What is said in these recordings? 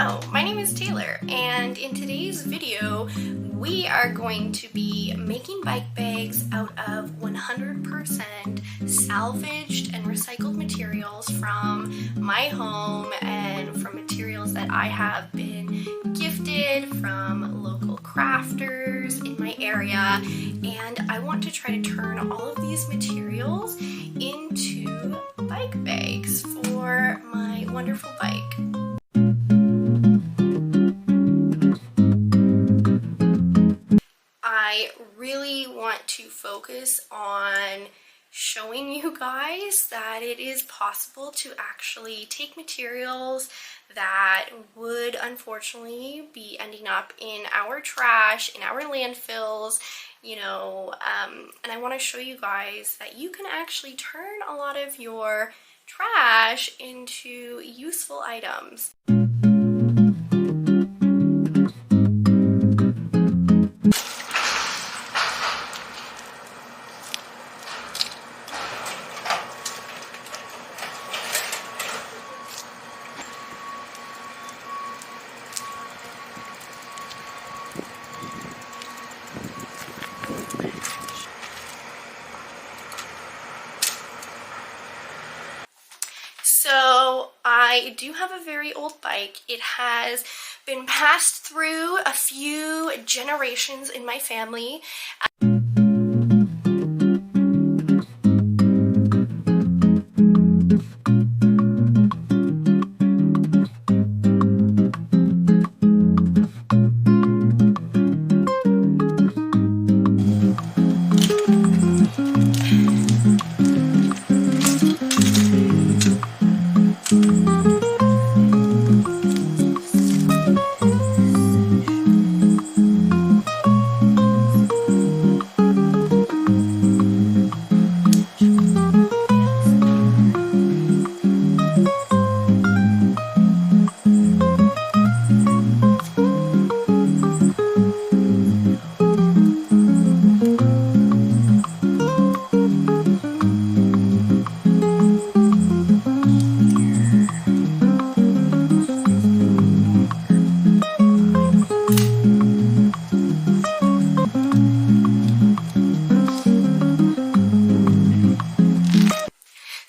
Hello, my name is Taylor, and in today's video we are going to be making bike bags out of 100% salvaged and recycled materials from my home and from materials that I have been gifted from local crafters in my area, and I want to try to turn all of these materials into bike bags for my wonderful bike. I really want to focus on showing you guys that it is possible to actually take materials that would unfortunately be ending up in our trash, in our landfills, and I want to show you guys that you can actually turn a lot of your trash into useful items. So I do have a very old bike. It has been passed through a few generations in my family.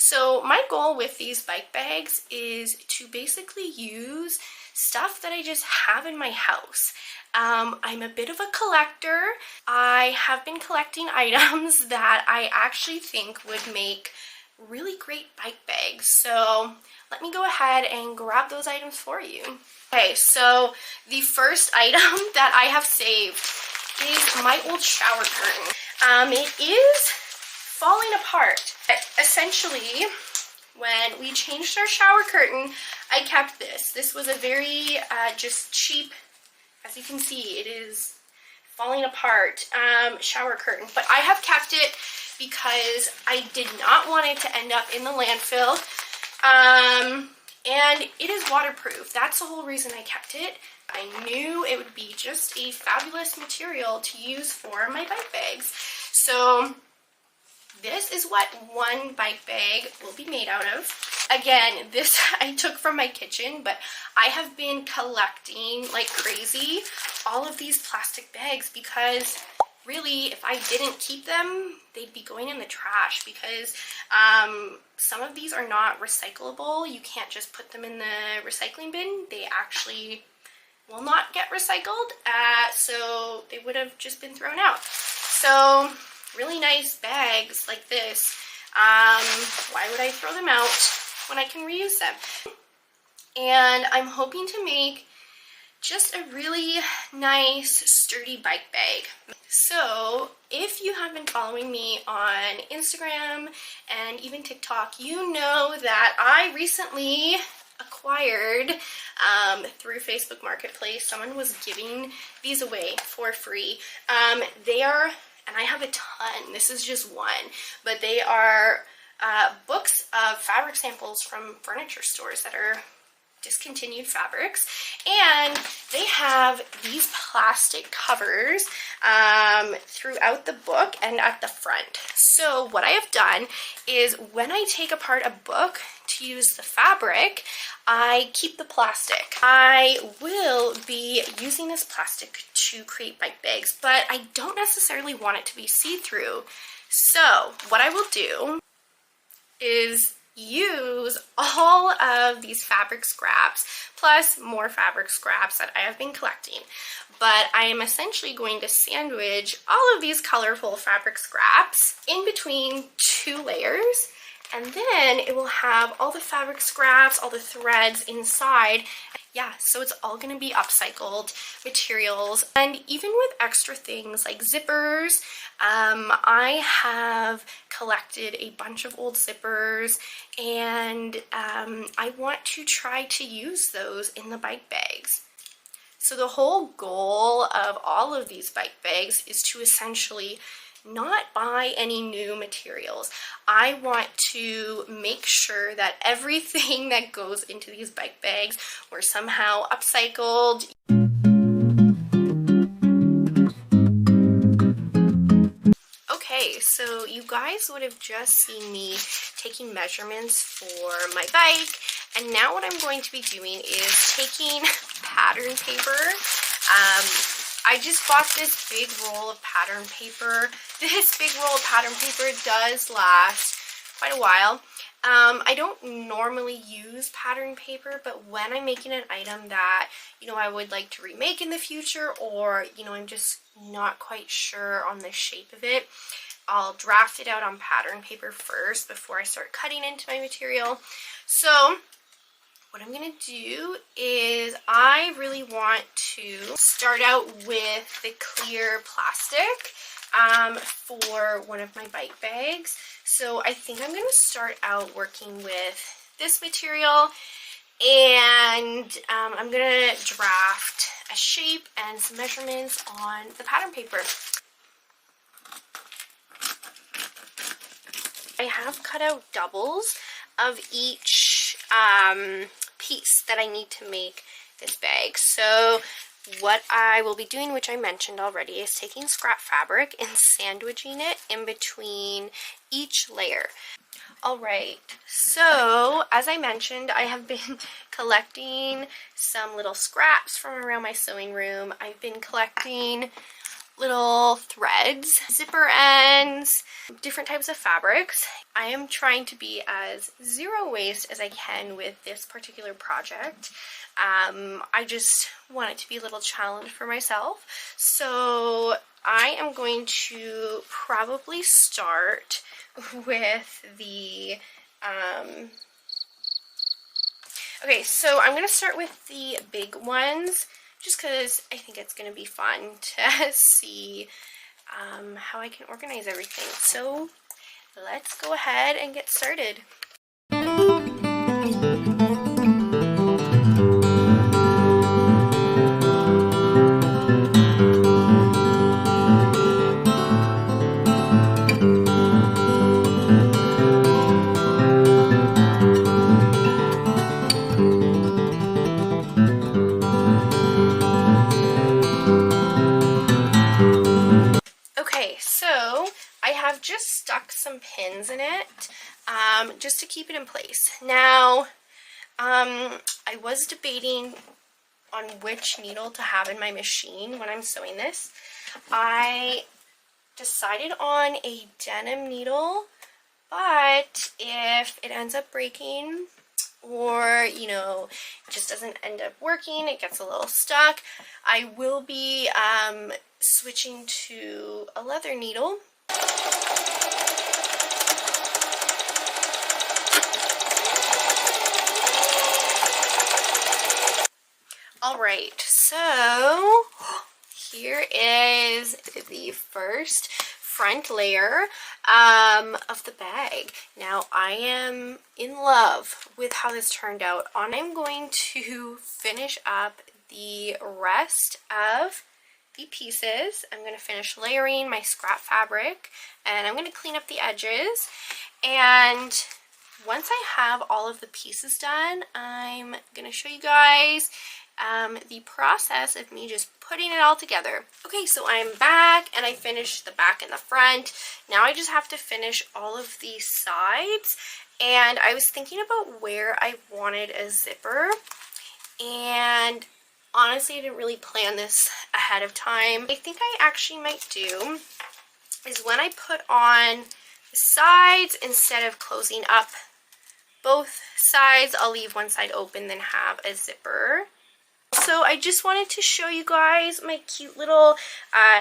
So my goal with these bike bags is to basically use stuff that I just have in my house. I'm a bit of a collector. I have been collecting items that I actually think would make really great bike bags. So let me go ahead and grab those items for you. Okay, so the first item that I have saved is my old shower curtain. It is falling apart. Essentially, when we changed our shower curtain, I kept this. This was a very just cheap, as you can see, it is falling apart shower curtain. But I have kept it because I did not want it to end up in the landfill. And it is waterproof. That's the whole reason I kept it. I knew it would be just a fabulous material to use for my bike bags. So this is what one bike bag will be made out of. Again, this I took from my kitchen, but I have been collecting like crazy all of these plastic bags because really, if I didn't keep them, they'd be going in the trash because some of these are not recyclable. You can't just put them in the recycling bin. They actually will not get recycled, so they would have just been thrown out. So really nice bags like this. Why would I throw them out when I can reuse them? And I'm hoping to make just a really nice sturdy bike bag. So if you have been following me on Instagram and even TikTok, you know that I recently acquired through Facebook Marketplace. Someone was giving these away for free. They are, and I have a ton, this is just one, but they are books of fabric samples from furniture stores that are discontinued fabrics, and they have these plastic covers throughout the book and at the front. So what I have done is when I take apart a book to use the fabric, I keep the plastic. I will be using this plastic to create bike bags, but I don't necessarily want it to be see-through. So what I will do is use all of these fabric scraps plus more fabric scraps that I have been collecting. But I am essentially going to sandwich all of these colorful fabric scraps in between two layers, and then it will have all the fabric scraps, all the threads inside. Yeah, so it's all going to be upcycled materials, and even with extra things like zippers. I have collected a bunch of old zippers, and I want to try to use those in the bike bags. So the whole goal of all of these bike bags is to essentially not buy any new materials. I want to make sure that everything that goes into these bike bags were somehow upcycled. Okay, so you guys would have just seen me taking measurements for my bike, and now what I'm going to be doing is taking pattern paper. I just bought this big roll of pattern paper. This big roll of pattern paper does last quite a while. I don't normally use pattern paper, but when I'm making an item that, you know, I would like to remake in the future, or, you know, I'm just not quite sure on the shape of it, I'll draft it out on pattern paper first before I start cutting into my material. So what I'm going to do is I really want to start out with the clear plastic for one of my bike bags. So I think I'm going to start out working with this material, and I'm going to draft a shape and some measurements on the pattern paper. I have cut out doubles of each piece that I need to make this bag. So what I will be doing, which I mentioned already, is taking scrap fabric and sandwiching it in between each layer. Alright, so as I mentioned, I have been collecting some little scraps from around my sewing room. I've been collecting little threads, zipper ends, different types of fabrics. I am trying to be as zero waste as I can with this particular project. I just want it to be a little challenge for myself. So I am going to probably start with the okay, so I'm going to start with the big ones, just because I think it's going to be fun to see how I can organize everything. So let's go ahead and get started. Just stuck some pins in it just to keep it in place. Now I was debating on which needle to have in my machine when I'm sewing this. I decided on a denim needle, but if it ends up breaking, or, you know, it just doesn't end up working, it gets a little stuck, I will be switching to a leather needle. Alright, so here is the first front layer of the bag. Now I am in love with how this turned out. I'm going to finish up the rest of the pieces. I'm going to finish layering my scrap fabric, and I'm going to clean up the edges. And once I have all of the pieces done, I'm going to show you guys the process of me just putting it all together. Okay, so I'm back and I finished the back and the front. Now I just have to finish all of these sides, and I was thinking about where I wanted a zipper, and honestly I didn't really plan this ahead of time. I think I actually might do is when I put on the sides, instead of closing up both sides, I'll leave one side open, then have a zipper. So I just wanted to show you guys my cute little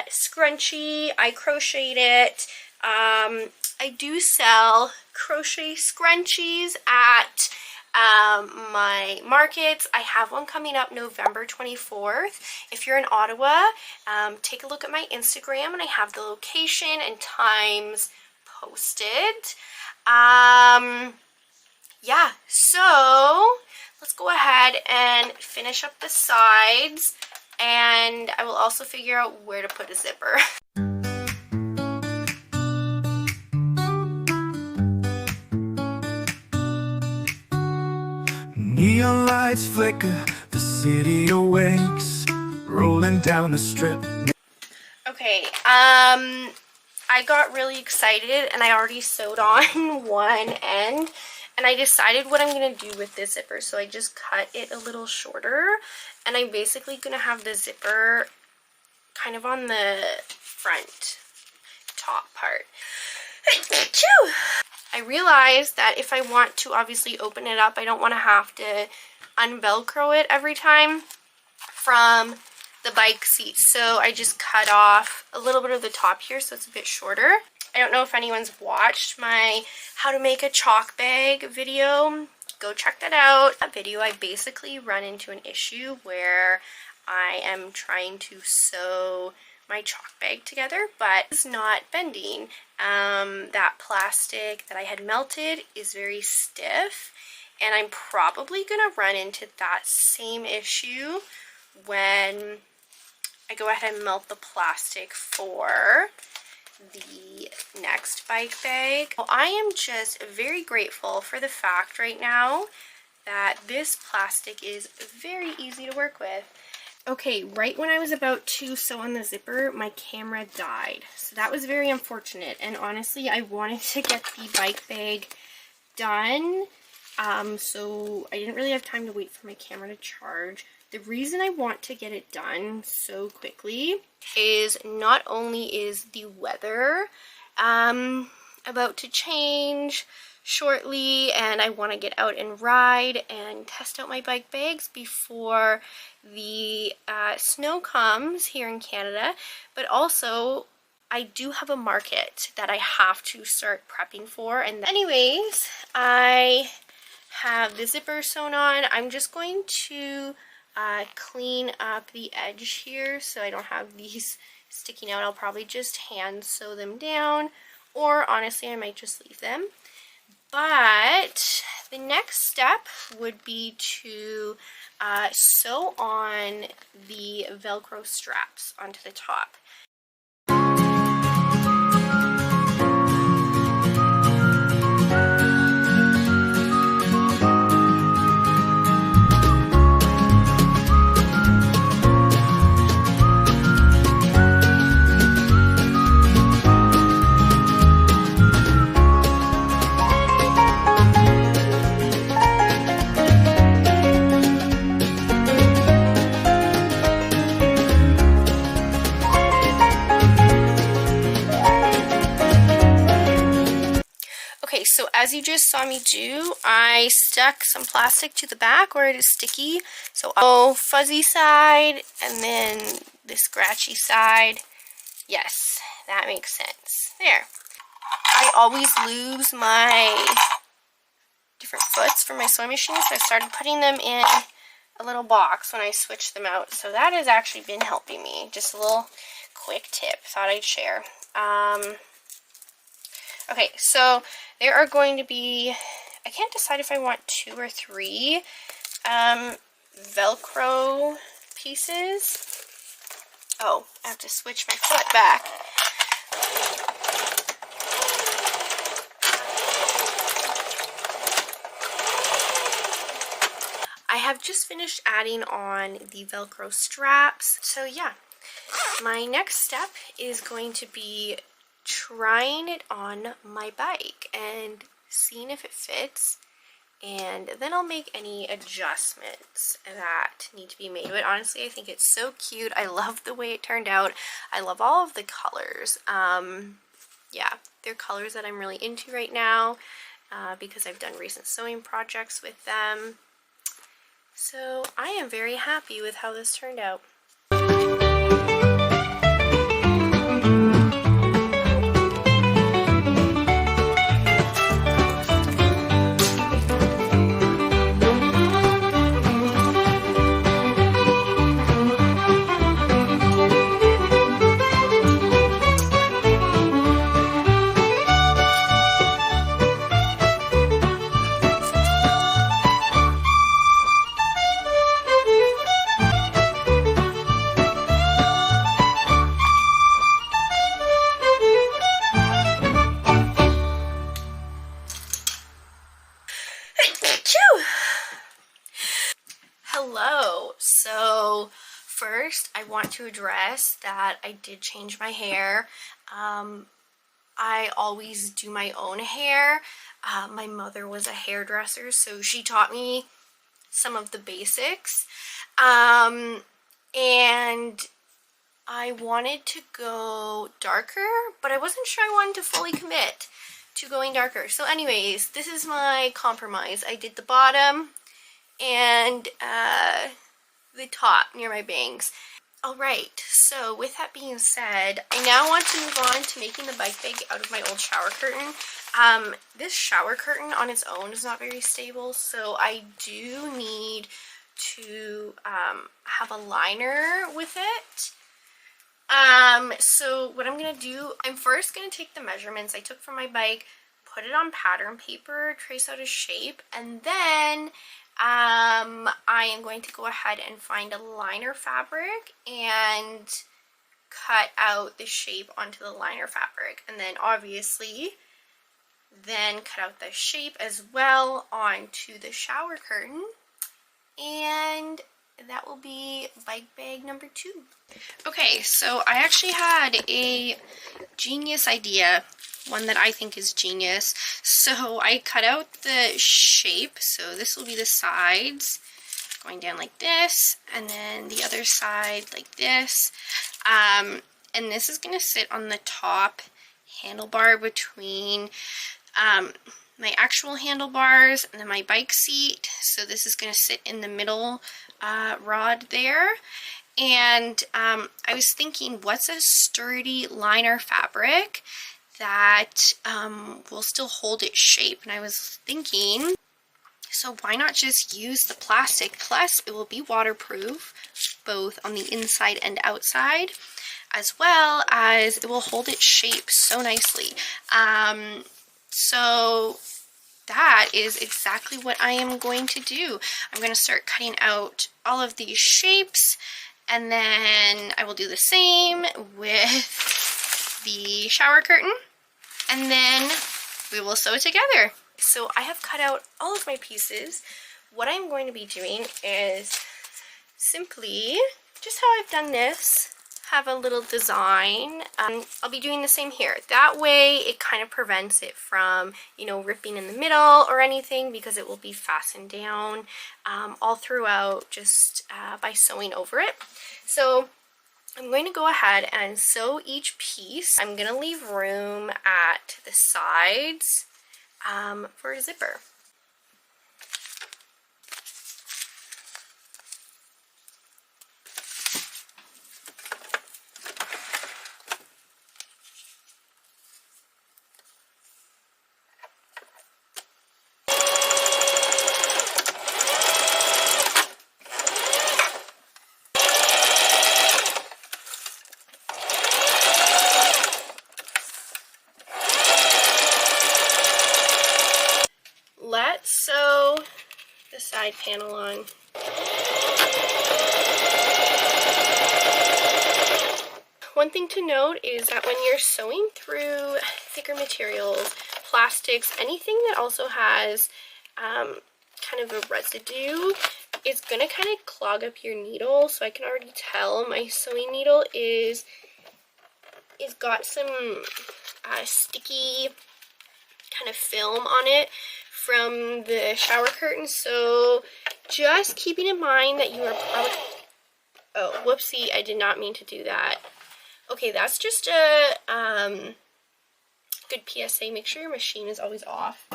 scrunchie. I crocheted it. I do sell crochet scrunchies at my markets. I have one coming up November 24th. If you're in Ottawa, take a look at my Instagram, and I have the location and times posted. Yeah, so let's go ahead and finish up the sides, and I will also figure out where to put a zipper. Neon lights flicker, the city awakes, rolling down the strip. Okay, I got really excited and I already sewed on one end, and I decided what I'm going to do with this zipper. So I just cut it a little shorter, and I'm basically going to have the zipper kind of on the front top part. I realized that if I want to obviously open it up, I don't want to have to unvelcro it every time from the bike seat. So I just cut off a little bit of the top here so it's a bit shorter. I don't know if anyone's watched my how to make a chalk bag video. Go check that out. That video, I basically run into an issue where I am trying to sew my chalk bag together, but it's not bending. That plastic that I had melted is very stiff, and I'm probably gonna run into that same issue when I go ahead and melt the plastic for the next bike bag. Well, I am just very grateful for the fact right now that this plastic is very easy to work with. Okay, right when I was about to sew on the zipper, my camera died. So that was very unfortunate, and honestly, I wanted to get the bike bag done, so I didn't really have time to wait for my camera to charge. The reason I want to get it done so quickly is not only is the weather about to change shortly, and I want to get out and ride and test out my bike bags before the snow comes here in Canada, but also I do have a market that I have to start prepping for. And anyways, I have the zipper sewn on. I'm just going to clean up the edge here so I don't have these sticking out. I'll probably just hand sew them down, or honestly I might just leave them. But the next step would be to sew on the Velcro straps onto the top. Okay, so as you just saw me do, I stuck some plastic to the back where it is sticky. So I'll fuzzy side and then the scratchy side. Yes, that makes sense. There. I always lose my different foots for my sewing machine, so I started putting them in a little box when I switched them out. So that has actually been helping me. Just a little quick tip, thought I'd share. Okay, so there are going to be, I can't decide if I want 2 or 3 Velcro pieces. Oh, I have to switch my foot back. I have just finished adding on the Velcro straps. So yeah, my next step is going to be trying it on my bike, and seeing if it fits, and then I'll make any adjustments that need to be made. But honestly, I think it's so cute. I love the way it turned out. I love all of the colors. Yeah, they're colors that I'm really into right now because I've done recent sewing projects with them. So I am very happy with how this turned out. Hello. So first I want to address that I did change my hair. I always do my own hair. My mother was a hairdresser, so she taught me some of the basics. And I wanted to go darker, but I wasn't sure I wanted to fully commit to going darker. So anyways, this is my compromise. I did the bottom and the top near my bangs. Alright, so with that being said, I now want to move on to making the bike bag out of my old shower curtain. This shower curtain on its own is not very stable, so I do need to have a liner with it. So what I'm going to do, I'm first going to take the measurements I took from my bike, put it on pattern paper, trace out a shape, and then I am going to go ahead and find a liner fabric and cut out the shape onto the liner fabric, and then obviously then cut out the shape as well onto the shower curtain, and that will be bike bag number 2. Okay, so I actually had a genius idea, one that I think is genius. So I cut out the shape, so this will be the sides going down like this, and then the other side like this, and this is going to sit on the top handlebar between my actual handlebars and then my bike seat. So this is going to sit in the middle rod there. And I was thinking, what's a sturdy liner fabric that will still hold its shape? And I was thinking, so why not just use the plastic? Plus it will be waterproof both on the inside and outside, as well as it will hold its shape so nicely. So that is exactly what I am going to do. I'm going to start cutting out all of these shapes, and then I will do the same with the shower curtain, and then we will sew it together. So I have cut out all of my pieces. What I'm going to be doing is simply, just how I've done this, have a little design. I'll be doing the same here. That way it kind of prevents it from, you know, ripping in the middle or anything, because it will be fastened down all throughout just by sewing over it. So I'm going to go ahead and sew each piece. I'm going to leave room at the sides for a zipper. Let's sew the side panel on. One thing to note is that when you're sewing through thicker materials, plastics, anything that also has kind of a residue, it's going to kind of clog up your needle. So I can already tell my sewing needle is got some sticky kind of film on it from the shower curtain. So just keeping in mind that you are probably, oh, whoopsie, I did not mean to do that. Okay, that's just a good PSA. Make sure your machine is always off.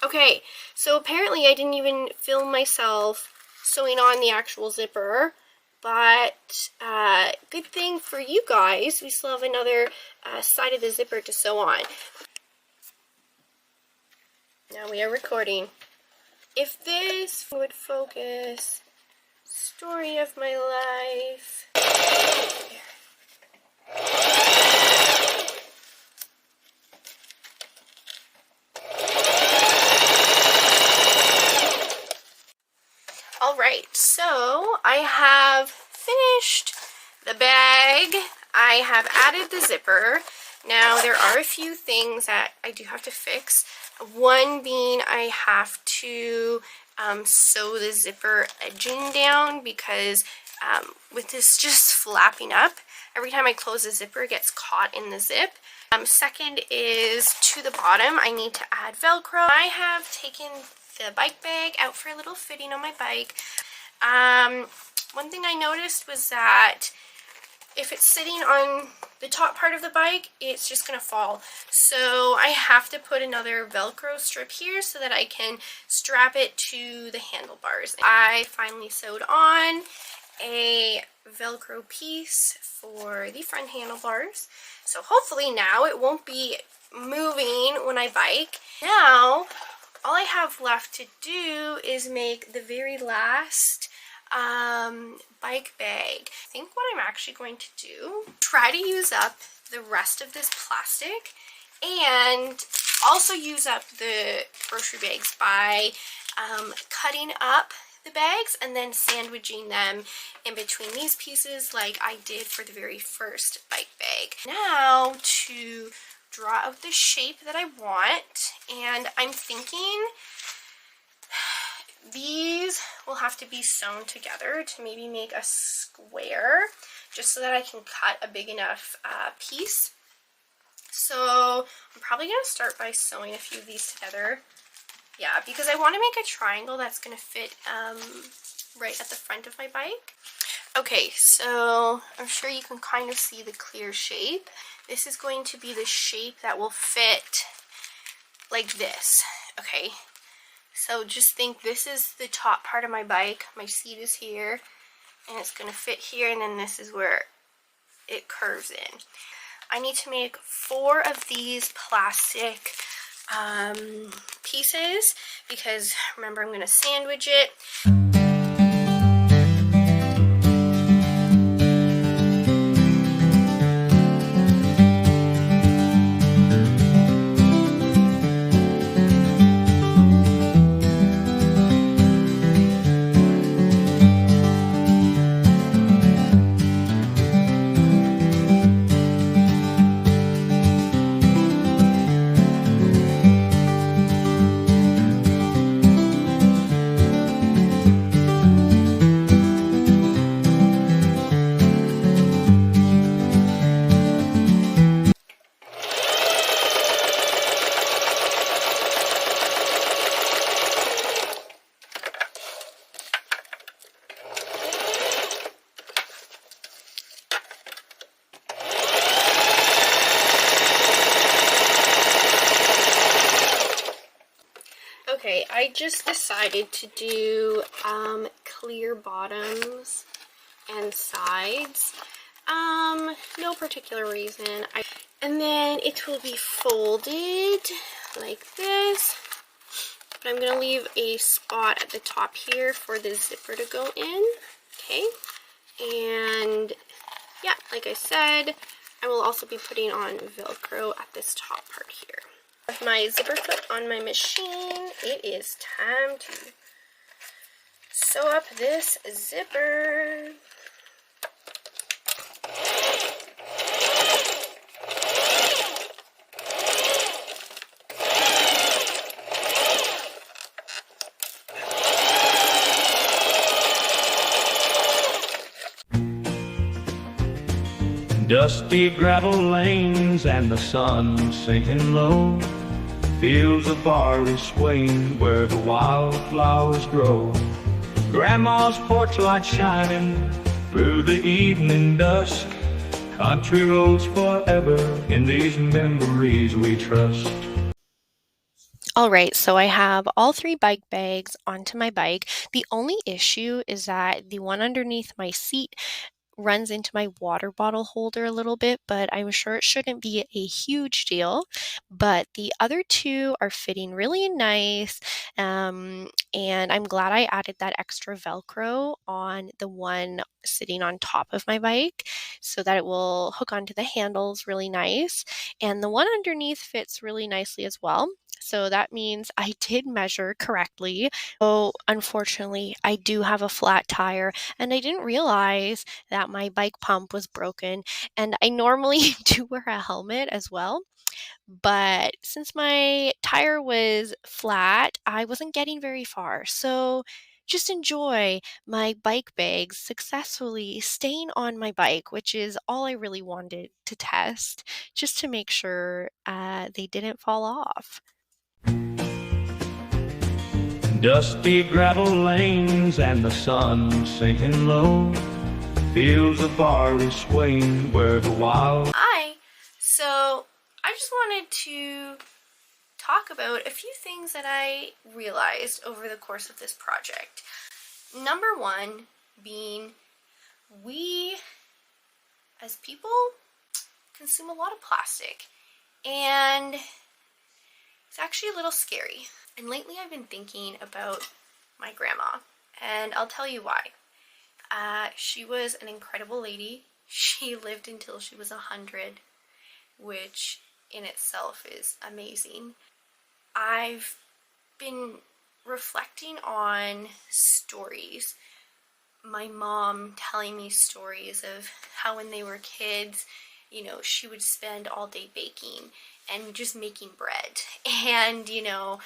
Okay, so apparently I didn't even film myself sewing on the actual zipper, but good thing for you guys, we still have another side of the zipper to sew on. Now we are recording. If this would focus, story of my life. Alright, so I have finished the bag. I have added the zipper. Now there are a few things that I do have to fix. One being I have to sew the zipper edging down because with this just flapping up, every time I close the zipper it gets caught in the zip. Second is to the bottom I need to add Velcro. I have taken the bike bag out for a little fitting on my bike. One thing I noticed was that if it's sitting on the top part of the bike, it's just going to fall. So I have to put another Velcro strip here so that I can strap it to the handlebars. I finally sewed on a Velcro piece for the front handlebars. So hopefully now it won't be moving when I bike. Now, all I have left to do is make the very last bike bag. I think what I'm actually going to do, try to use up the rest of this plastic and also use up the grocery bags by cutting up the bags and then sandwiching them in between these pieces like I did for the very first bike bag. Now to draw out the shape that I want, and I'm thinking these will have to be sewn together to maybe make a square just so that I can cut a big enough piece. So I'm probably going to start by sewing a few of these together. Yeah, because I want to make a triangle that's going to fit right at the front of my bike. Okay, so I'm sure you can kind of see the clear shape. This is going to be the shape that will fit like this, okay? So just think this is the top part of my bike. My seat is here, and it's going to fit here, and then this is where it curves in. I need to make 4 of these plastic pieces because remember I'm going to sandwich it. Okay, I just decided to do clear bottoms and sides. No particular reason. And then it will be folded like this. But I'm going to leave a spot at the top here for the zipper to go in. Okay, and yeah, like I said, I will also be putting on Velcro at this top part here. With my zipper clip on my machine, it is time to sew up this zipper. Dusty gravel lanes and the sun sinking low. Fields of barley swaying where the wildflowers grow. Grandma's porch light shining through the evening dusk. Country roads forever, in these memories we trust. All right, so I have all 3 bike bags onto my bike. The only issue is that the one underneath my seat runs into my water bottle holder a little bit, but I'm sure it shouldn't be a huge deal. But the other 2 are fitting really nice, and I'm glad I added that extra Velcro on the one sitting on top of my bike so that it will hook onto the handles really nice. And the one underneath fits really nicely as well. So that means I did measure correctly. So unfortunately, I do have a flat tire, and I didn't realize that my bike pump was broken. And I normally do wear a helmet as well. But since my tire was flat, I wasn't getting very far. So just enjoy my bike bags successfully staying on my bike, which is all I really wanted to test, just to make sure they didn't fall off. Dusty gravel lanes and the sun sinking low. Fields of barley swaying where the wild... Hi, so I just wanted to talk about a few things that I realized over the course of this project. Number 1 being, we as people consume a lot of plastic, and it's actually a little scary. And lately I've been thinking about my grandma, and I'll tell you why. She was an incredible lady. She lived until she was 100, which in itself is amazing. I've been reflecting on stories. My mom telling me stories of how when they were kids, you know, she would spend all day baking and just making bread. And, you know,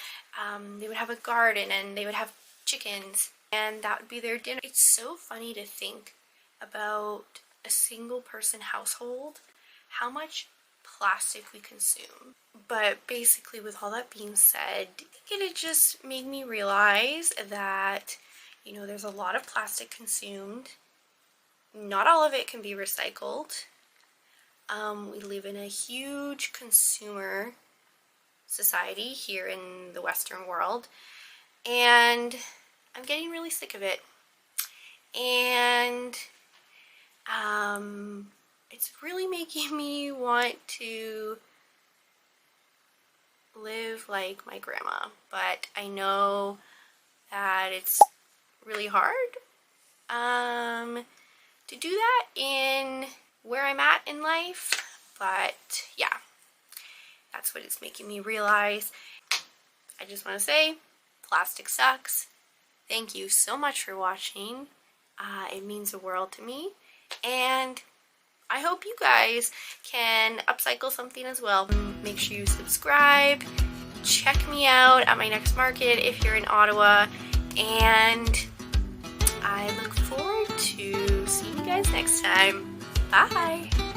they would have a garden and they would have chickens, and that would be their dinner. It's so funny to think about a single person household, how much plastic we consume. But basically, with all that being said, I think it just made me realize that, you know, there's a lot of plastic consumed. Not all of it can be recycled. We live in a huge consumer society here in the Western world, and I'm getting really sick of it. And it's really making me want to live like my grandma, but I know that it's really hard to do that in where I'm at in life. But yeah, that's what it's making me realize. I just want to say, plastic sucks. Thank you so much for watching. It means the world to me, and I hope you guys can upcycle something as well. Make sure you subscribe. Check me out at my next market if you're in Ottawa, and I look forward to seeing you guys next time. Bye!